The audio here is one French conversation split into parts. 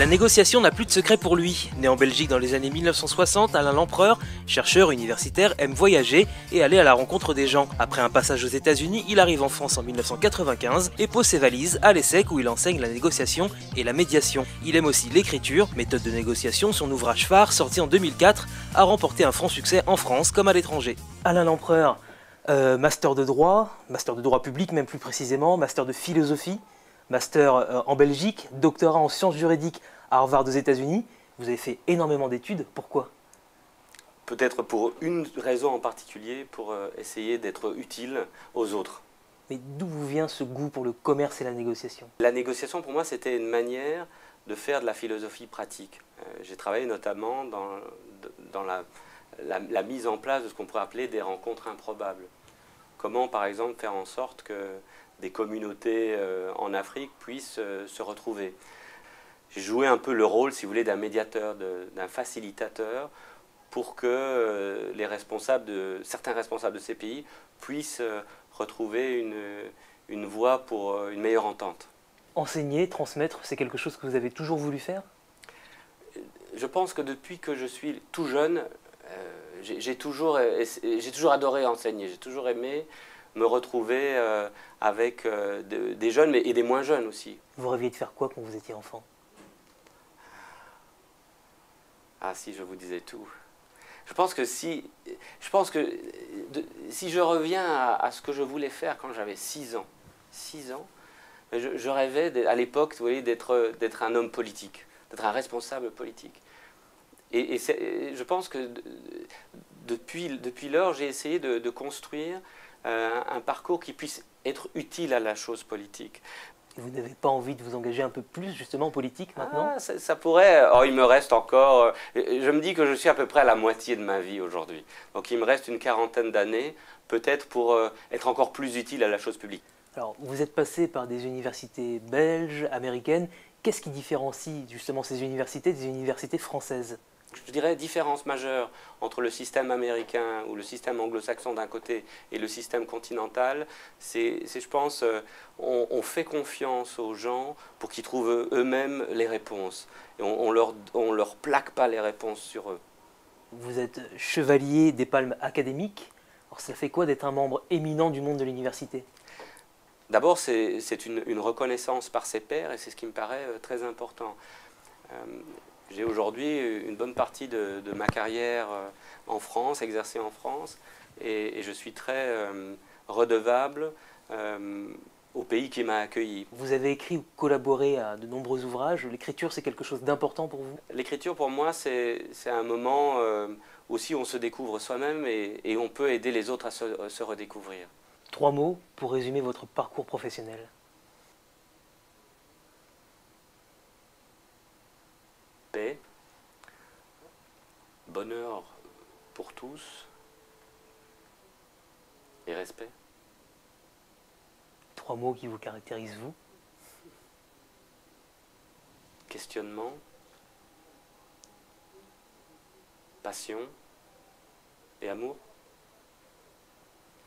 La négociation n'a plus de secret pour lui. Né en Belgique dans les années 1960, Alain Lempereur, chercheur universitaire, aime voyager et aller à la rencontre des gens. Après un passage aux États-Unis, il arrive en France en 1995 et pose ses valises à l'ESSEC où il enseigne la négociation et la médiation. Il aime aussi l'écriture, méthode de négociation, son ouvrage phare, sorti en 2004, a remporté un franc succès en France comme à l'étranger. Alain Lempereur, master de droit public même plus précisément, master de philosophie, master en Belgique, doctorat en sciences juridiques à Harvard aux États-Unis. Vous avez fait énormément d'études. Pourquoi? Peut-être pour une raison en particulier, pour essayer d'être utile aux autres. Mais d'où vous vient ce goût pour le commerce et la négociation? La négociation, pour moi, c'était une manière de faire de la philosophie pratique. J'ai travaillé notamment dans la mise en place de ce qu'on pourrait appeler des rencontres improbables. Comment, par exemple, faire en sorte que des communautés en Afrique puissent se retrouver. J'ai joué un peu le rôle, si vous voulez, d'un médiateur, d'un facilitateur, pour que certains responsables de ces pays puissent retrouver une voie pour une meilleure entente. Enseigner, transmettre, c'est quelque chose que vous avez toujours voulu faire? Je pense que depuis que je suis tout jeune, j'ai toujours adoré enseigner, j'ai toujours aimé me retrouver avec des jeunes et des moins jeunes aussi. Vous rêviez de faire quoi quand vous étiez enfant? Ah, si je vous disais tout. Je pense que si je reviens à ce que je voulais faire quand j'avais 6 ans, je rêvais à l'époque, vous voyez, d'être un homme politique, d'être un responsable politique. Et je pense que depuis lors, j'ai essayé de construire un parcours qui puisse être utile à la chose politique. Et vous n'avez pas envie de vous engager un peu plus justement en politique maintenant? Ça pourrait. Oh, il me reste encore. Je me dis que je suis à peu près à la moitié de ma vie aujourd'hui. Donc il me reste une quarantaine d'années, peut-être pour être encore plus utile à la chose publique. Alors, vous êtes passé par des universités belges, américaines. Qu'est-ce qui différencie justement ces universités des universités françaises? Je dirais différence majeure entre le système américain ou le système anglo-saxon d'un côté et le système continental, c'est je pense, on fait confiance aux gens pour qu'ils trouvent eux-mêmes les réponses. Et on leur plaque pas les réponses sur eux. Vous êtes chevalier des palmes académiques. Alors ça fait quoi d'être un membre éminent du monde de l'université? D'abord, c'est une reconnaissance par ses pairs et c'est ce qui me paraît très important. J'ai aujourd'hui une bonne partie de ma carrière en France, exercée en France, et je suis très redevable au pays qui m'a accueilli. Vous avez écrit ou collaboré à de nombreux ouvrages. L'écriture, c'est quelque chose d'important pour vous? L'écriture, pour moi, c'est un moment aussi où on se découvre soi-même et on peut aider les autres à se redécouvrir. 3 mots pour résumer votre parcours professionnel. Paix, bonheur pour tous et respect. 3 mots qui vous caractérisent vous? Questionnement, passion et amour.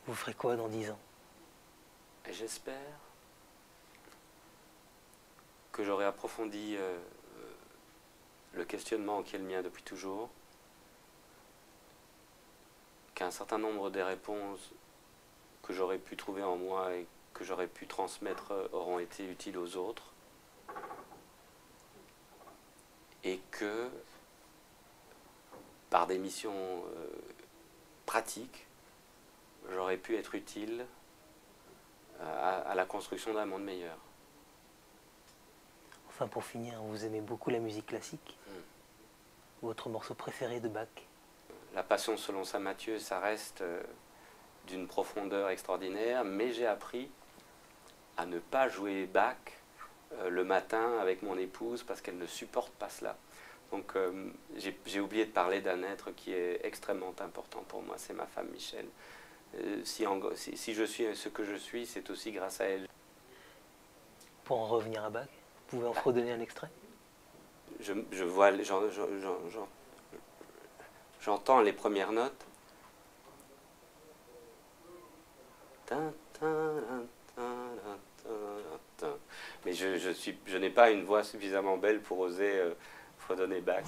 Vous ferez quoi dans 10 ans? Et j'espère que j'aurai approfondi le questionnement qui est le mien depuis toujours, qu'un certain nombre des réponses que j'aurais pu trouver en moi et que j'aurais pu transmettre auront été utiles aux autres, et que par des missions pratiques, j'aurais pu être utile à la construction d'un monde meilleur. Enfin, pour finir, vous aimez beaucoup la musique classique. Votre morceau préféré de Bach? La Passion selon saint Matthieu, ça reste d'une profondeur extraordinaire, mais j'ai appris à ne pas jouer Bach le matin avec mon épouse parce qu'elle ne supporte pas cela. Donc j'ai oublié de parler d'un être qui est extrêmement important pour moi, c'est ma femme Michel. Si je suis ce que je suis, c'est aussi grâce à elle. Pour en revenir à Bach, vous pouvez en redonner un extrait? J'entends les premières notes. Mais je n'ai pas une voix suffisamment belle pour oser fredonner Bach.